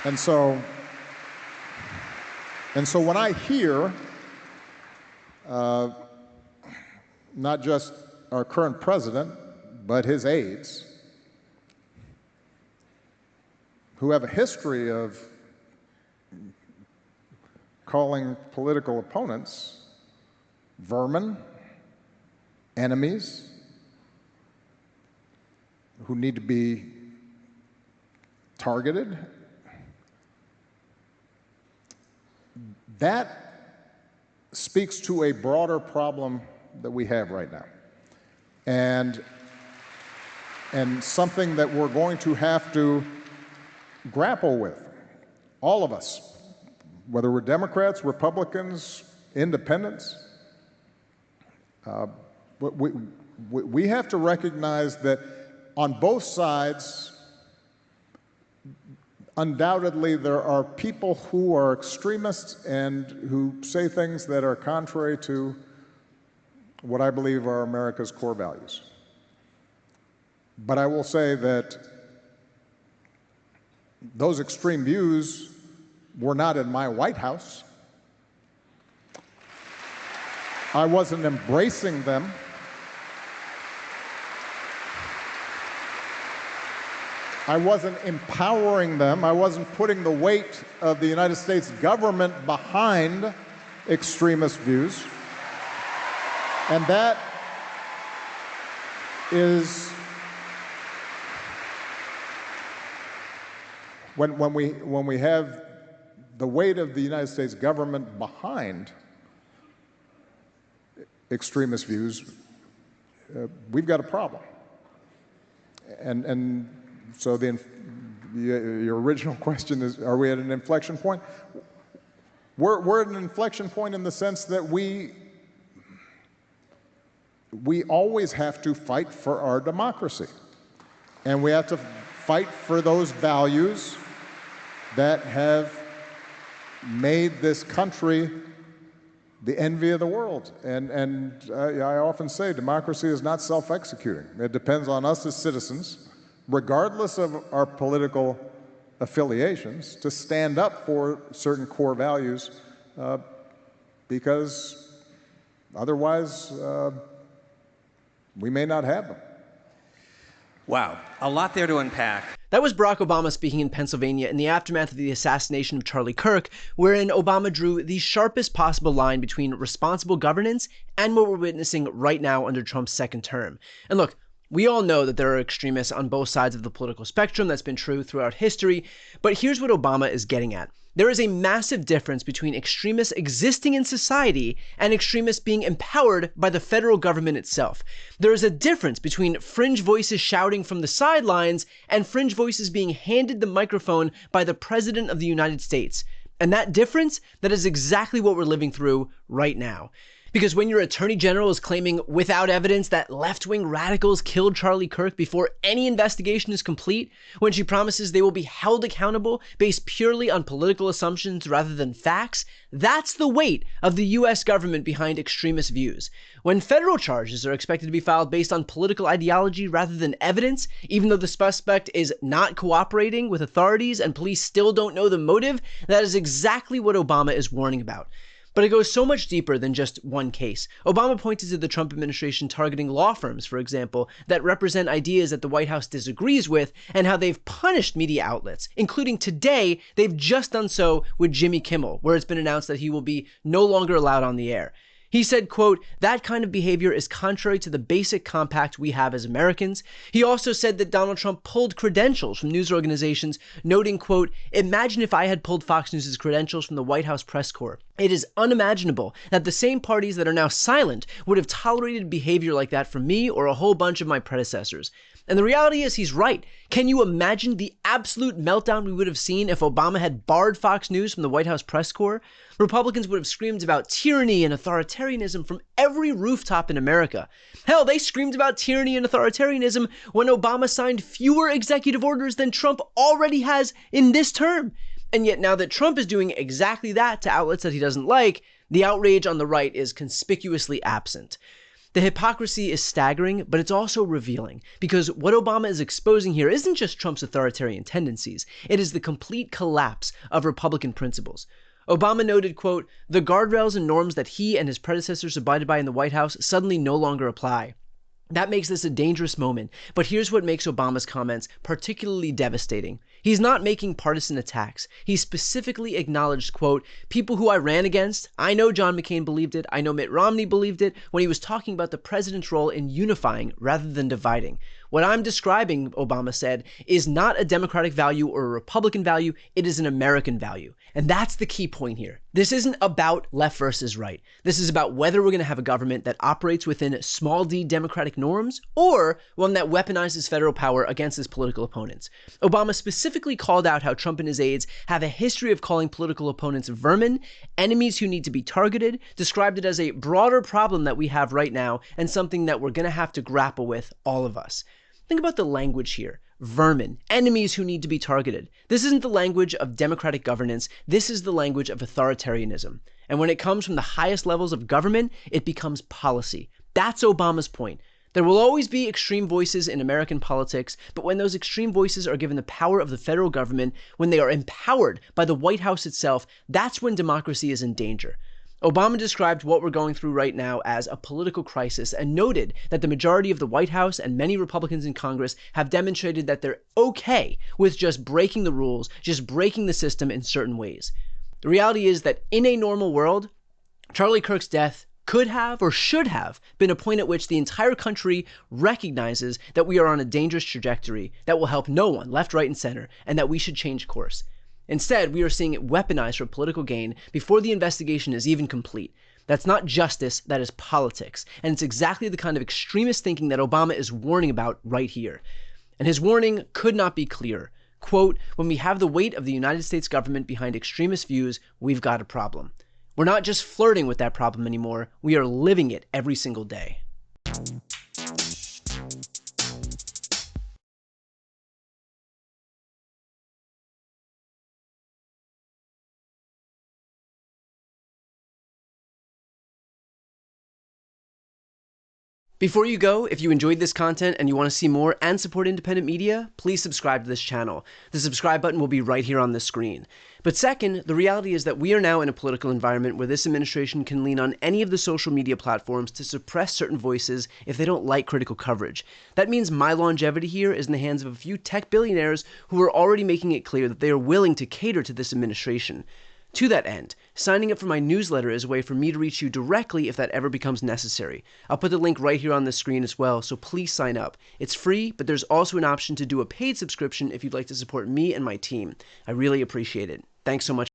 And so when I hear not just our current president, but his aides, who have a history of calling political opponents vermin, enemies, who need to be targeted, that speaks to a broader problem that we have right now. And something that we're going to have to grapple with, all of us, whether we're Democrats, Republicans, independents. We have to recognize that on both sides, undoubtedly there are people who are extremists and who say things that are contrary to what I believe are America's core values. But I will say that those extreme views were not in my White House. I wasn't embracing them. I wasn't empowering them. I wasn't putting the weight of the United States government behind extremist views. And that is when we have the weight of the United States government behind extremist views, we've got a problem. And so your original question is, are we at an inflection point? We're at an inflection point in the sense that we always have to fight for our democracy. And we have to fight for those values that have made this country the envy of the world. And I often say democracy is not self-executing. It depends on us as citizens, regardless of our political affiliations, to stand up for certain core values, because otherwise we may not have them. Wow, a lot there to unpack. That was Barack Obama speaking in Pennsylvania in the aftermath of the assassination of Charlie Kirk, wherein Obama drew the sharpest possible line between responsible governance and what we're witnessing right now under Trump's second term. And look, we all know that there are extremists on both sides of the political spectrum. That's been true throughout history. But here's what Obama is getting at. There is a massive difference between extremists existing in society and extremists being empowered by the federal government itself. There is a difference between fringe voices shouting from the sidelines and fringe voices being handed the microphone by the President of the United States. And that difference, that is exactly what we're living through right now. Because when your attorney general is claiming without evidence that left-wing radicals killed Charlie Kirk before any investigation is complete, when she promises they will be held accountable based purely on political assumptions rather than facts, that's the weight of the US government behind extremist views. When federal charges are expected to be filed based on political ideology rather than evidence, even though the suspect is not cooperating with authorities and police still don't know the motive, that is exactly what Obama is warning about. But it goes so much deeper than just one case. Obama pointed to the Trump administration targeting law firms, for example, that represent ideas that the White House disagrees with, and how they've punished media outlets. Including today, they've just done so with Jimmy Kimmel, where it's been announced that he will be no longer allowed on the air. He said, quote, "That kind of behavior is contrary to the basic compact we have as Americans." He also said that Donald Trump pulled credentials from news organizations, noting, quote, "Imagine if I had pulled Fox News' credentials from the White House press corps. It is unimaginable that the same parties that are now silent would have tolerated behavior like that from me or a whole bunch of my predecessors." And the reality is he's right. Can you imagine the absolute meltdown we would have seen if Obama had barred Fox News from the White House press corps? Republicans would have screamed about tyranny and authoritarianism from every rooftop in America. Hell, they screamed about tyranny and authoritarianism when Obama signed fewer executive orders than Trump already has in this term. And yet now that Trump is doing exactly that to outlets that he doesn't like, the outrage on the right is conspicuously absent. The hypocrisy is staggering, but it's also revealing, because what Obama is exposing here isn't just Trump's authoritarian tendencies, it is the complete collapse of Republican principles. Obama noted, quote, "The guardrails and norms that he and his predecessors abided by in the White House suddenly no longer apply." That makes this a dangerous moment, but here's what makes Obama's comments particularly devastating. He's not making partisan attacks. He specifically acknowledged, quote, "People who I ran against, I know John McCain believed it, I know Mitt Romney believed it, when he was talking about the president's role in unifying rather than dividing. What I'm describing," Obama said, "is not a Democratic value or a Republican value, it is an American value." And that's the key point here. This isn't about left versus right. This is about whether we're going to have a government that operates within small d democratic norms or one that weaponizes federal power against its political opponents. Obama specifically called out how Trump and his aides have a history of calling political opponents vermin, enemies who need to be targeted, described it as a broader problem that we have right now and something that we're going to have to grapple with, all of us. Think about the language here. Vermin, enemies who need to be targeted. This isn't the language of democratic governance. This is the language of authoritarianism. And when it comes from the highest levels of government, it becomes policy. That's Obama's point. There will always be extreme voices in American politics, but when those extreme voices are given the power of the federal government, when they are empowered by the White House itself, that's when democracy is in danger. Obama described what we're going through right now as a political crisis and noted that the majority of the White House and many Republicans in Congress have demonstrated that they're okay with just breaking the rules, just breaking the system in certain ways. The reality is that in a normal world, Charlie Kirk's death could have or should have been a point at which the entire country recognizes that we are on a dangerous trajectory that will help no one, left, right, and center, and that we should change course. Instead, we are seeing it weaponized for political gain before the investigation is even complete. That's not justice, that is politics. And it's exactly the kind of extremist thinking that Obama is warning about right here. And his warning could not be clearer. Quote, "When we have the weight of the United States government behind extremist views, we've got a problem. We're not just flirting with that problem anymore, we are living it every single day." Before you go, if you enjoyed this content and you want to see more and support independent media, please subscribe to this channel. The subscribe button will be right here on the screen. But second, the reality is that we are now in a political environment where this administration can lean on any of the social media platforms to suppress certain voices if they don't like critical coverage. That means my longevity here is in the hands of a few tech billionaires who are already making it clear that they are willing to cater to this administration. To that end, signing up for my newsletter is a way for me to reach you directly if that ever becomes necessary. I'll put the link right here on the screen as well, so please sign up. It's free, but there's also an option to do a paid subscription if you'd like to support me and my team. I really appreciate it. Thanks so much.